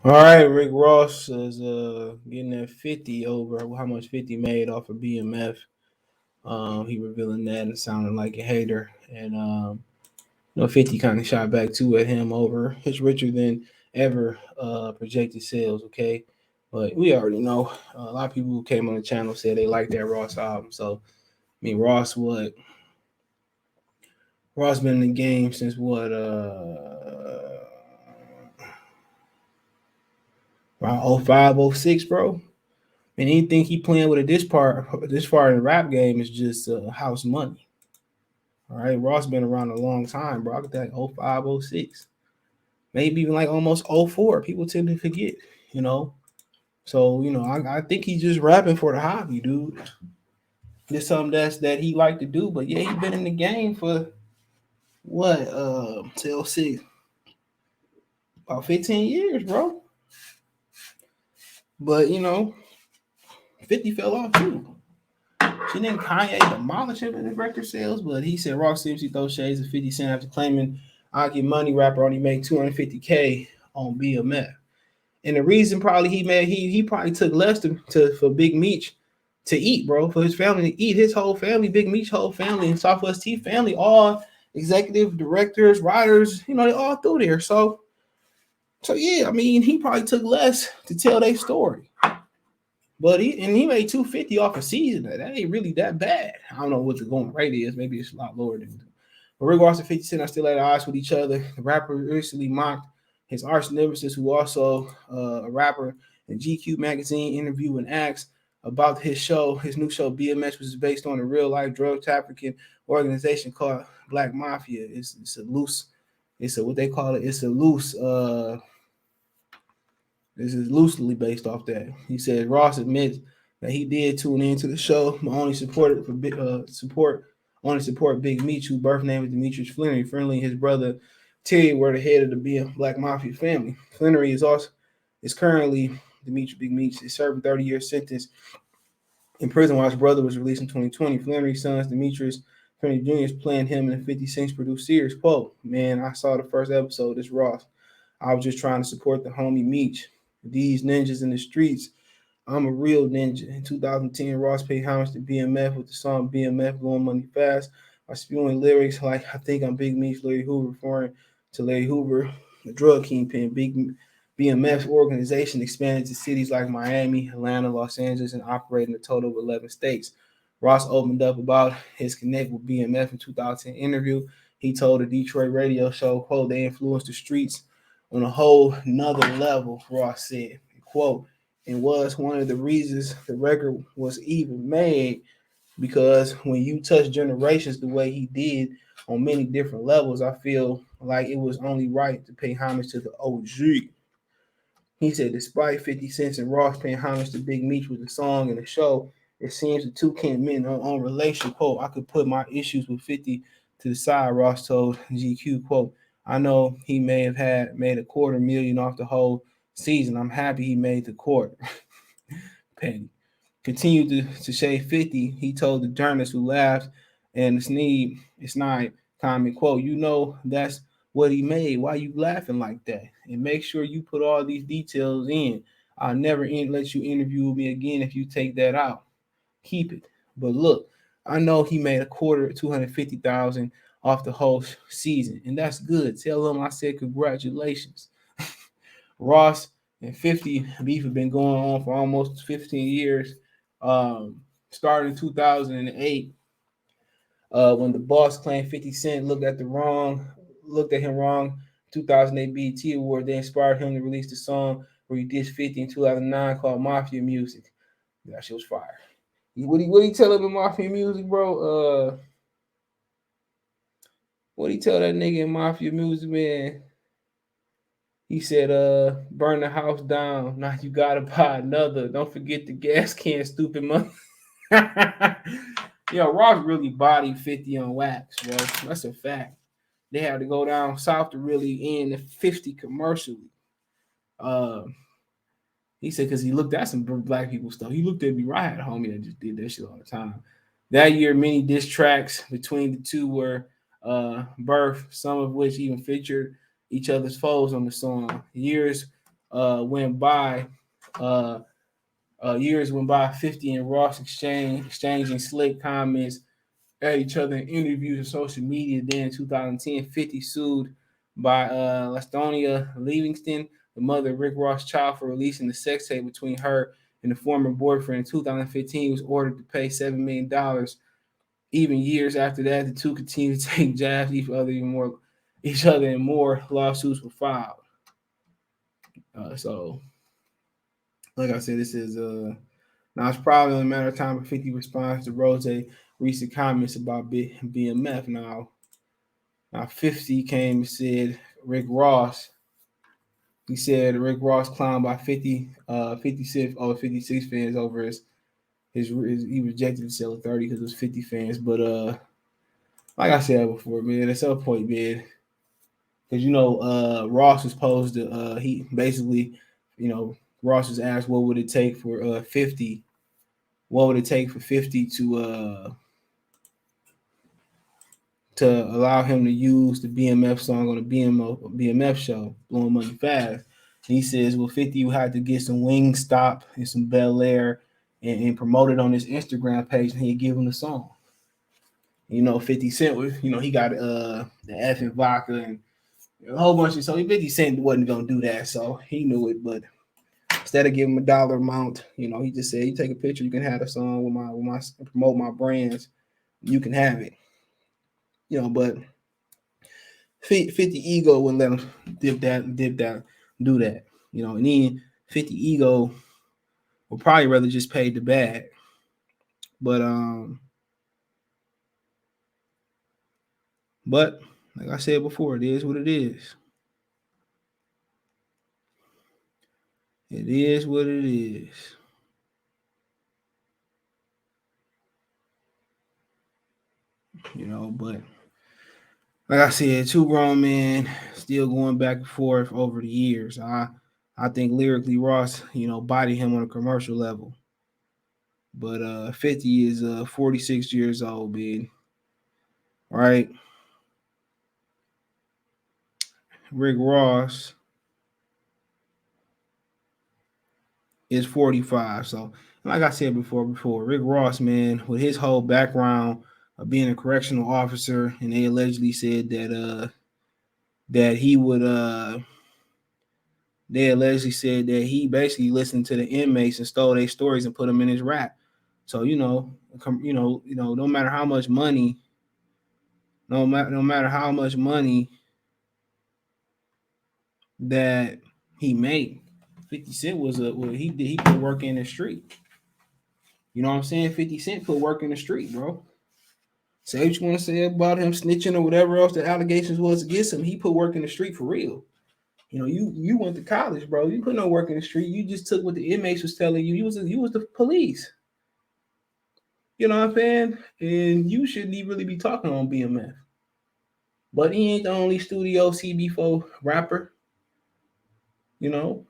All right, Rick Ross is getting that 50 over how much 50 made off of BMF. He revealing that and sounding like a hater. And 50 kind of shot back too at him over his richer than ever projected sales, okay? But we already know a lot of people who came on the channel said they liked that Ross album. So I mean Ross been in the game since what around 05, 06, bro. And anything he playing with at this far in the rap game is just house money. All right, Ross been around a long time, bro. I got that 05, 06, maybe even like almost 04. People tend to forget, you know. So I think he's just rapping for the hobby, dude. It's something that he like to do. But yeah, he been in the game for what till six about 15 years, bro. But 50 fell off too. She didn't Kanye demolish him in the record sales, but he said Ross Simpson throw shades of 50 Cent after claiming I Get Money rapper only made 250K on BMF. And the reason probably he probably took less for Big Meech to eat, bro, for his family to eat. His whole family, Big Meech whole family, and Southwest T family, all executive directors, writers, they all through there. So yeah, I mean, he probably took less to tell their story. But he made 250 off a season. That ain't really that bad. I don't know what the going rate is. Maybe it's a lot lower than. But regardless of 50 Cent, are still at odds with each other. The rapper recently mocked his arch nemesis, who also a rapper, in GQ magazine interview and asked about his new show BMX, which is based on a real life drug trafficking organization called Black Mafia. It's a what they call it. It's a loose this is loosely based off that. He said Ross admits that he did tune into the show, but only support Big Meech, whose birth name is Demetrius Flannery. Friendly, his brother Terry were the head of the Black Mafia family. Flannery is currently Big Meech is serving 30-year sentence in prison while his brother was released in 2020. Flannery's sons Demetrius Flannery Jr. is playing him in the 50 Cent produced series. Quote, man, I saw the first episode. This Ross. I was just trying to support the homie Meech. These ninjas in the streets. I'm a real ninja. In 2010, Ross paid homage to BMF with the song BMF Blowing Money Fast by spewing lyrics like I think I'm Big Meech Larry Hoover, referring to Larry Hoover, the drug kingpin. BMF's organization expanded to cities like Miami, Atlanta, Los Angeles, and operated in a total of 11 states. Ross opened up about his connect with BMF in 2010 interview. He told a Detroit radio show, quote, they influenced the streets on a whole nother level, Ross said, quote, and was one of the reasons the record was even made because when you touch generations the way he did on many different levels, I feel like it was only right to pay homage to the OG. He said, despite 50 Cent and Ross paying homage to Big Meech with the song and the show, it seems the two can't mend their own relation. Quote, I could put my issues with 50 to the side, Ross told GQ, quote, I know he may have made $250,000 off the whole season. I'm happy he made the quarter. Petty. Continued to shade 50. He told the journalist who laughed and it's not comment, quote, that's what he made. Why you laughing like that? And make sure you put all these details in. I'll never let you interview me again if you take that out. Keep it. But look, I know he made a quarter, 250,000 off the whole season, and that's good. Tell him I said congratulations. Ross and 50 beef have been going on for almost 15 years. Started in 2008 when the boss claimed 50 Cent looked at him wrong. 2008 BET Award. They inspired him to release the song where he did 50 in 2009 called Mafia Music. That shit was fire. What he tell him in Mafia Music, bro? What he tell that nigga in Mafia Music, man? He said, burn the house down. Now you gotta buy another. Don't forget the gas can, stupid mother. Yo, Ross really bodied 50 on wax, bro. That's a fact. They had to go down south to really end the 50 commercially. Uh, he said because he looked at some black people stuff. He looked at me right, at a homie that just did that shit all the time. That year, many diss tracks between the two were birthed, some of which even featured each other's foes on the song. Years went by. Years went by. 50 and Ross exchanging slick comments at each other in interviews and social media. Then in 2010, 50 sued by Lastonia Livingston, the mother of Rick Ross' child, for releasing the sex tape between her and the former boyfriend. In 2015, he was ordered to pay $7 million. Even years after that, the two continued to take jabs each other, and more lawsuits were filed. So, like I said, this is now it's probably only a matter of time before 50 responds to Rose recent comments about BMF. Now 50 came and said Rick Ross. He said Rick Ross clowned by 56 fans over his he rejected the sale of 30 because it was 50 fans. But like I said before, man, at some point, man, because Ross was posed to he basically, Ross was asked what would it take for 50, what would it take for 50 to allow him to use the BMF song on a BMF show, Blowing Money Fast. And he says, well, 50 would have to get some Wingstop and some Bel Air and promote it on his Instagram page, and he'd give him the song. 50 Cent was, he got the F and vodka and a whole bunch of, so 50 Cent wasn't going to do that, so he knew it. But instead of giving him a dollar amount, he just said, you take a picture, you can have a song with my promote my brands, you can have it. But 50 ego wouldn't let him dip that, do that. And then 50 ego would probably rather just pay the bag. But like I said before, it is what it is. It is what it is. But like I said, two grown men still going back and forth over the years. I think lyrically Ross, bodied him on a commercial level. But 50 is 46 years old, man. Right? Rick Ross is 45. So, like I said before, Rick Ross, man, with his whole background of being a correctional officer, and they allegedly said that he would they allegedly said that he basically listened to the inmates and stole their stories and put them in his rap. So no matter how much money, no matter how much money that he made, 50 Cent he put work in the street. You know what I'm saying? 50 Cent put work in the street, bro. Say what you want to say about him snitching or whatever else the allegations was against him. He put work in the street for real. You went to college, bro. You put no work in the street. You just took what the inmates was telling you. You was the police. You know what I'm saying? And you shouldn't even really be talking on BMF. But he ain't the only studio CB4 rapper. You know.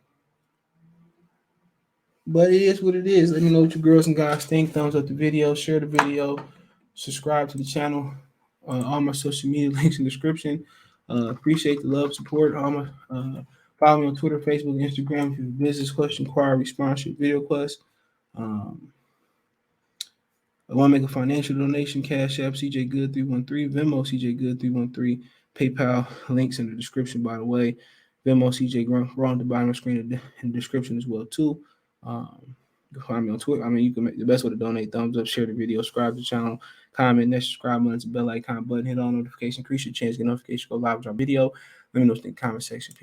But it is what it is. Let me know what you girls and guys think. Thumbs up the video, share the video, subscribe to the channel. All my social media links in the description. Appreciate the love, support. Follow me on Twitter, Facebook, Instagram if you have a business question, inquiry, sponsorship, video quest. I want to make a financial donation. Cash App, CJ Good 313, Venmo, CJ Good 313, PayPal, links in the description, by the way. Venmo, CJ Grant, at the bottom of the screen in the description as well, too. You can find me on Twitter. You can make the best way to donate. Thumbs up, share the video, subscribe to the channel, comment, next subscribe button, bell icon button, hit on notification, increase your chance to get notification, go live, drop video. Let me know what you think in the comment section.